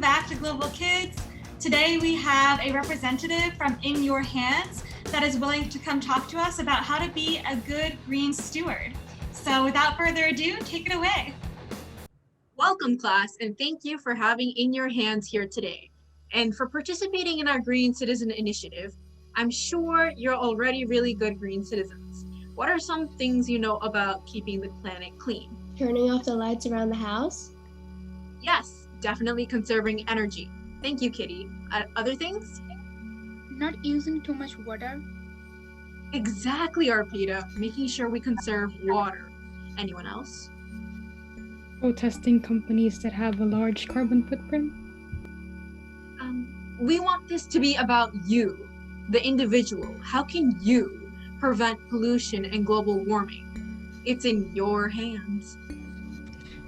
back to Global Kids. Today we have a representative from In Your Hands that is willing to come talk to us about how to be a good green steward. So without further ado, take it away. Welcome, class, and thank you for having In Your Hands here today, and for participating in our Green Citizen Initiative. I'm sure you're already really good green citizens. What are some things you know about keeping the planet clean? Turning off the lights around the house? Yes, definitely conserving energy. Thank you, Kitty. Other things? Not using too much water. Exactly, Arpita. Making sure we conserve water. Anyone else? Protesting companies that have a large carbon footprint? We want this to be about you, the individual. How can you prevent pollution and global warming? It's in your hands.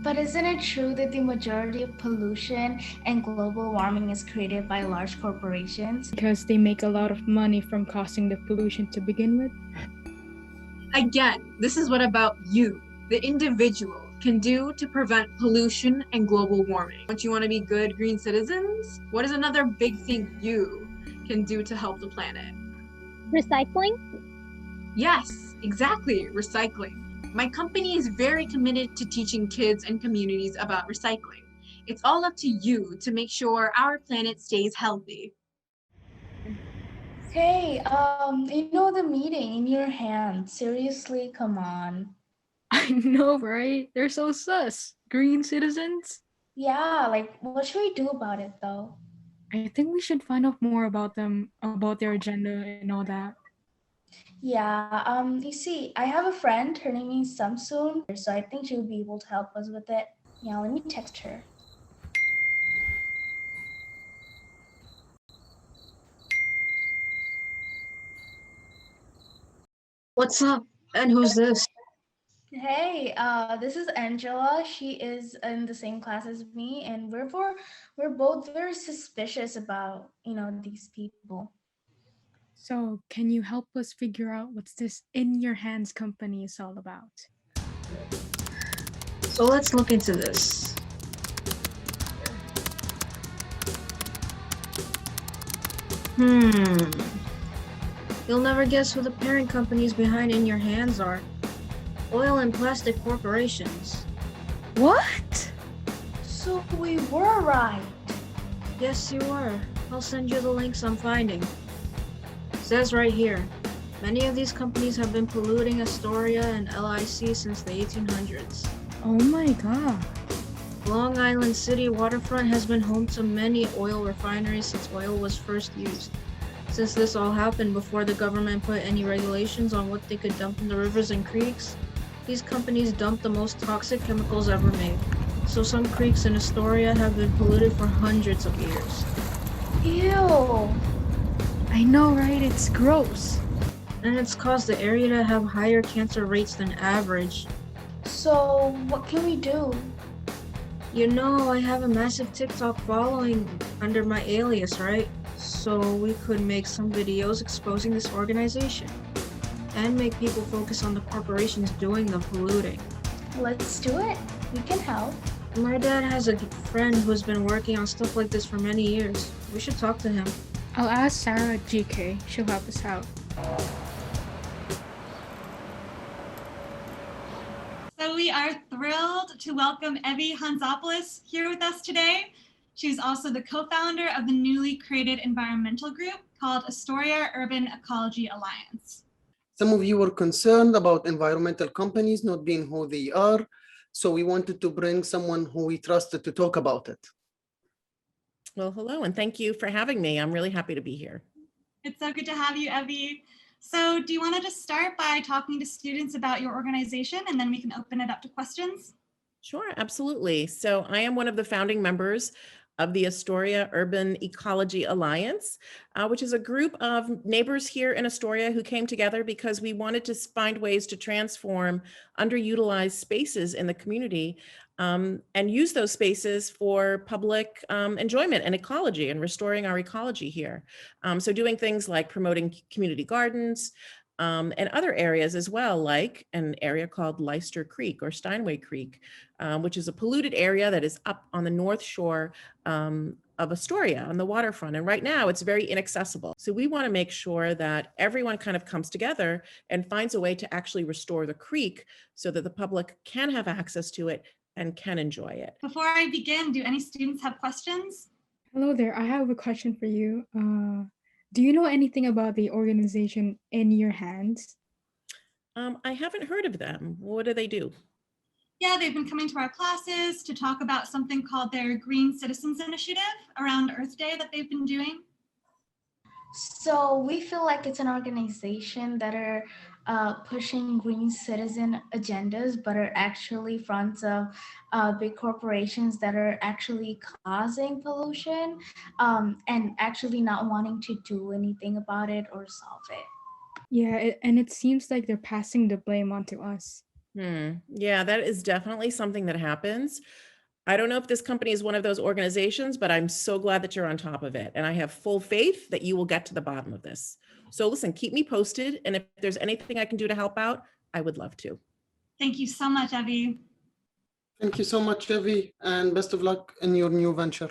But isn't it true that the majority of pollution and global warming is created by large corporations? Because they make a lot of money from causing the pollution to begin with? Again, this is what about you, the individual, can do to prevent pollution and global warming. Don't you want to be good green citizens? What is another big thing you can do to help the planet? Recycling? Yes, exactly, recycling. My company is very committed to teaching kids and communities about recycling. It's all up to you to make sure our planet stays healthy. Hey, the meeting In Your Hands. Seriously, come on. I know, right? They're so sus. Green citizens? Yeah, what should we do about it though? I think we should find out more about them, about their agenda and all that. Yeah, you see, I have a friend, her name is Samsoon, so I think she'll be able to help us with it. Yeah, let me text her. What's up? And who's this? Hey, this is Angela. She is in the same class as me, and we're both very suspicious about, these people. So can you help us figure out what's this In Your Hands company is all about? So let's look into this. You'll never guess who the parent companies behind In Your Hands are. Oil and plastic corporations. What? So we were right. Yes, you were. I'll send you the links I'm finding. Says right here, many of these companies have been polluting Astoria and LIC since the 1800s. Oh my god. Long Island City waterfront has been home to many oil refineries since oil was first used. Since this all happened before the government put any regulations on what they could dump in the rivers and creeks, these companies dumped the most toxic chemicals ever made. So some creeks in Astoria have been polluted for hundreds of years. Ew. I know, right? It's gross. And it's caused the area to have higher cancer rates than average. So what can we do? You know, I have a massive TikTok following under my alias, right? So we could make some videos exposing this organization and make people focus on the corporations doing the polluting. Let's do it. We can help. My dad has a friend who's been working on stuff like this for many years. We should talk to him. I'll ask Sarah at GK. She'll help us out. So we are thrilled to welcome Evie Hantzopoulos here with us today. She's also the co-founder of the newly created environmental group called Astoria Urban Ecology Alliance. Some of you were concerned about environmental companies not being who they are, so we wanted to bring someone who we trusted to talk about it. Well, hello, and thank you for having me. I'm really happy to be here. It's so good to have you, Evie. So do you want to just start by talking to students about your organization, and then we can open it up to questions? Sure, absolutely. So I am one of the founding members of the Astoria Urban Ecology Alliance, which is a group of neighbors here in Astoria who came together because we wanted to find ways to transform underutilized spaces in the community and use those spaces for public enjoyment and ecology and restoring our ecology here. So doing things like promoting community gardens, and other areas as well, like an area called Leicester Creek or Steinway Creek, which is a polluted area that is up on the north shore of Astoria on the waterfront. And right now it's very inaccessible. So we want to make sure that everyone kind of comes together and finds a way to actually restore the creek so that the public can have access to it and can enjoy it. Before I begin, do any students have questions? Hello there. I have a question for you. Do you know anything about the organization In Your Hands? I haven't heard of them. What do they do? Yeah, they've been coming to our classes to talk about something called their Green Citizens Initiative around Earth Day that they've been doing. So we feel like it's an organization that are pushing green citizen agendas, but are actually fronts of big corporations that are actually causing pollution and actually not wanting to do anything about it or solve it. Yeah, and it seems like they're passing the blame onto us. Yeah, that is definitely something that happens. I don't know if this company is one of those organizations, but I'm so glad that you're on top of it. And I have full faith that you will get to the bottom of this. So listen, keep me posted. And if there's anything I can do to help out, I would love to. Thank you so much, Evie. Thank you so much, Evie, and best of luck in your new venture.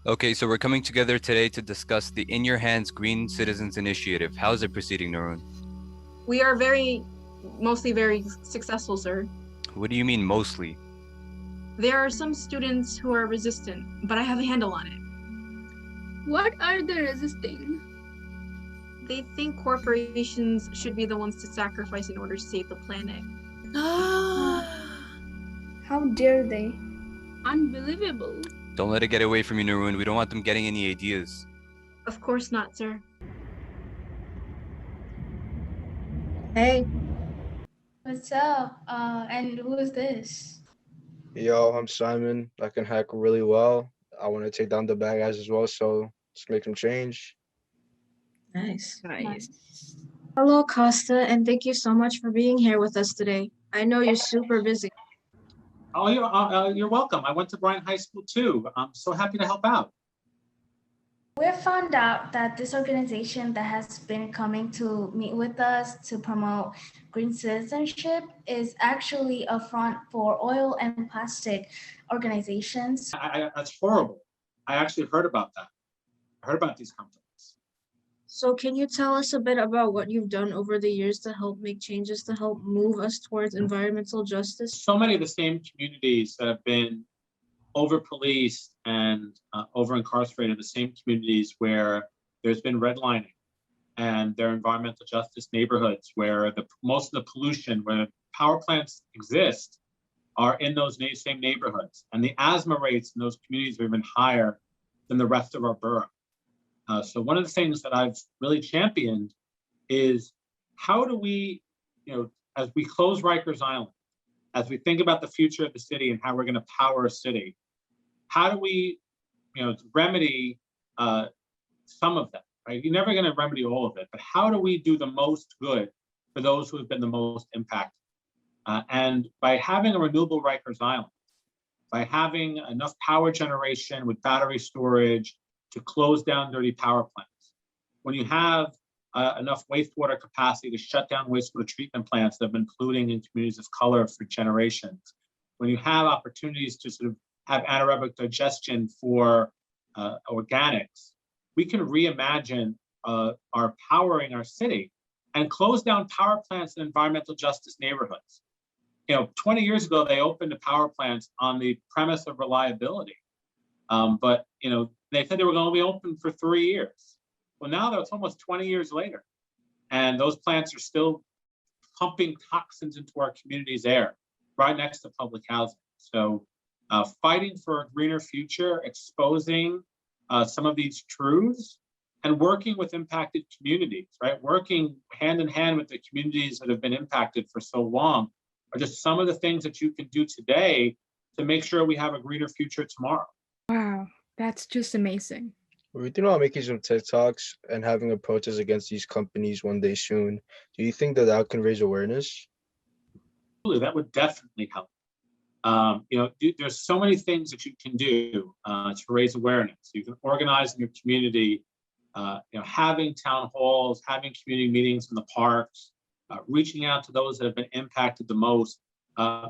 Okay, so we're coming together today to discuss the In Your Hands Green Citizens Initiative. How is it proceeding, Narun? We are mostly very successful, sir. What do you mean mostly? There are some students who are resistant, but I have a handle on it. What are they resisting? They think corporations should be the ones to sacrifice in order to save the planet. How dare they? Unbelievable. Don't let it get away from you, Narun. We don't want them getting any ideas. Of course not, sir. Hey, What's up? And who is this? Yo, I'm Simon. I can hack really well. I want to take down the bad guys as well, so let's make them change. nice. Nice. Hello, Costa, and thank you so much for being here with us today. I know you're super busy. Oh, you're welcome. I went to Bryant High School too. I'm so happy to help out. We found out that this organization that has been coming to meet with us to promote green citizenship is actually a front for oil and plastic organizations. That's horrible. I actually heard about that. I heard about these companies. So can you tell us a bit about what you've done over the years to help make changes to help move us towards environmental justice? So many of the same communities that have been over-policed and over-incarcerated, the same communities where there's been redlining, and their environmental justice neighborhoods where most of the pollution, where power plants exist, are in those same neighborhoods. And the asthma rates in those communities are even higher than the rest of our borough. So one of the things that I've really championed is how do we, as we close Rikers Island, as we think about the future of the city and how we're going to power a city, how do we, remedy some of that, right? You're never going to remedy all of it, but how do we do the most good for those who have been the most impacted? And by having a renewable Rikers Island, by having enough power generation with battery storage to close down dirty power plants, when you have enough wastewater capacity to shut down wastewater treatment plants that have been polluting in communities of color for generations, when you have opportunities to sort of have anaerobic digestion for organics, we can reimagine our powering our city and close down power plants in environmental justice neighborhoods. 20 years ago, they opened the power plants on the premise of reliability. But they said they were going to be open for 3 years. Well, now it's almost 20 years later, and those plants are still pumping toxins into our community's air, right next to public housing. So fighting for a greener future, exposing some of these truths, and working with impacted communities, right? Working hand in hand with the communities that have been impacted for so long are just some of the things that you can do today to make sure we have a greener future tomorrow. Wow, that's just amazing. We're thinking about making some TikToks and having a protest against these companies one day soon. Do you think that can raise awareness? That would definitely help. There's so many things that you can do to raise awareness. You can organize in your community, having town halls, having community meetings in the parks, reaching out to those that have been impacted the most.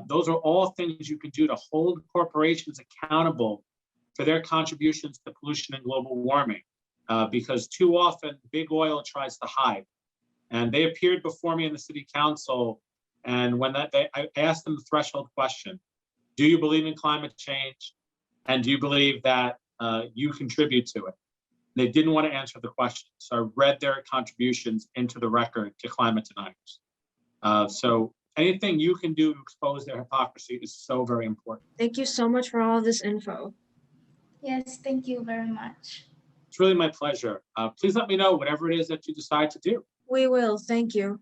Those are all things you can do to hold corporations accountable for their contributions to pollution and global warming, because too often big oil tries to hide. And they appeared before me in the city council, and when I asked them the threshold question: do you believe in climate change, and do you believe that you contribute to it? They didn't want to answer the question, so I read their contributions into the record to climate deniers. So anything you can do to expose their hypocrisy is so very important. Thank you so much for all this info. Yes, thank you very much. It's really my pleasure. Please let me know whatever it is that you decide to do. We will, thank you.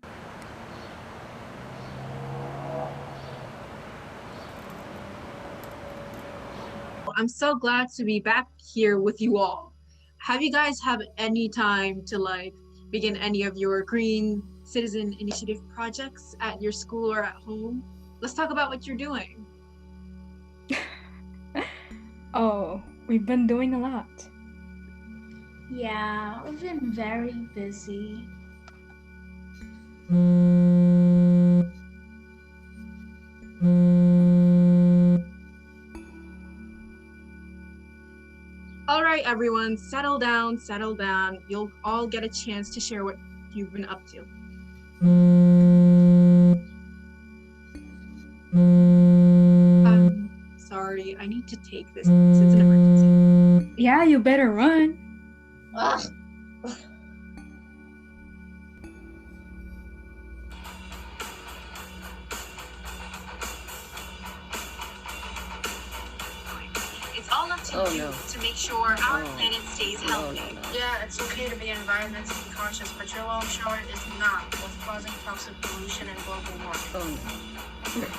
I'm so glad to be back here with you all. Have you guys have any time to begin any of your Green Citizen Initiative projects at your school or at home? Let's talk about what you're doing. Oh, we've been doing a lot. Yeah, we've been very busy. All right, everyone, settle down, settle down. You'll all get a chance to share what you've been up to. I'm sorry, I need to take this. It's an emergency. Yeah, you better run. Ugh. It's all up to you to make sure our planet stays healthy. Yeah, it's okay to be environmentally conscious, but your long shower is not what's causing toxic pollution and global warming.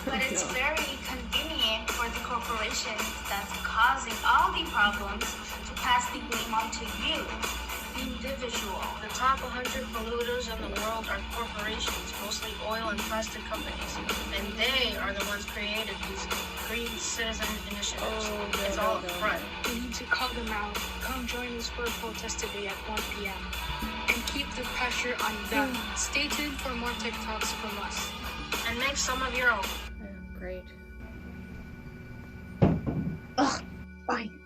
But it's very convenient for the corporations that's causing all the problems to pass the blame on to you, the individual. The top 100 polluters in the world are corporations, mostly oil and plastic companies, and they are the ones created these Green Citizen Initiatives. It's all up front. We need to call them out. Come join us for a protest today at 1 p.m. and keep the pressure on them. Stay tuned for more TikToks from us. And make some of your own. Great. Ugh, fine.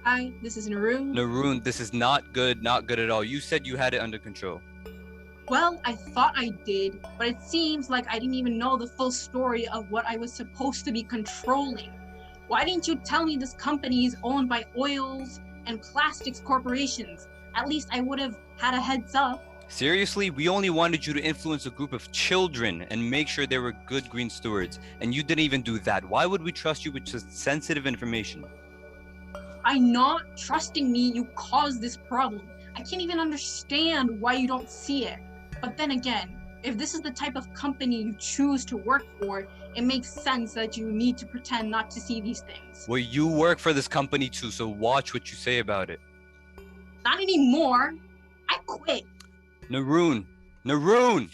Hi, this is Naroon. Naroon, this is not good at all. You said you had it under control. Well, I thought I did, but it seems like I didn't even know the full story of what I was supposed to be controlling. Why didn't you tell me this company is owned by oils and plastics corporations? At least I would have had a heads up. Seriously, we only wanted you to influence a group of children and make sure they were good green stewards, and you didn't even do that. Why would we trust you with just sensitive information? By not trusting me, you caused this problem. I can't even understand why you don't see it. But then again, if this is the type of company you choose to work for, it makes sense that you need to pretend not to see these things. Well, you work for this company too, so watch what you say about it. Not anymore. I quit. Naroon! Naroon!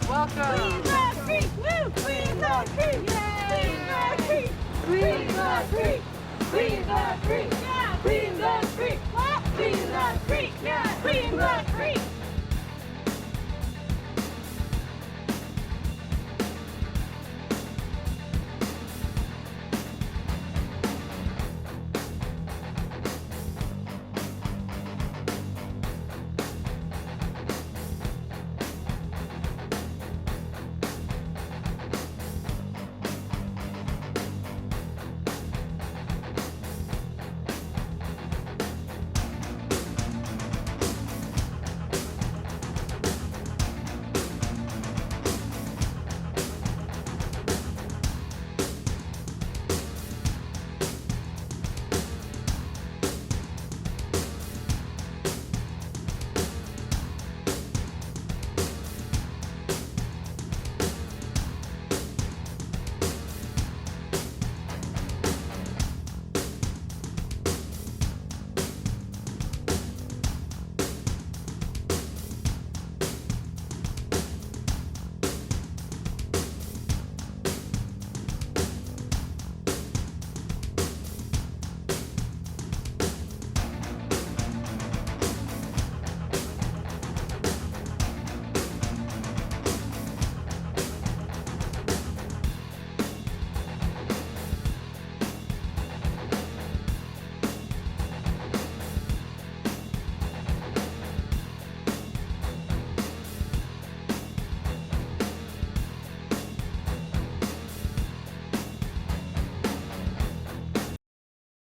Welcome.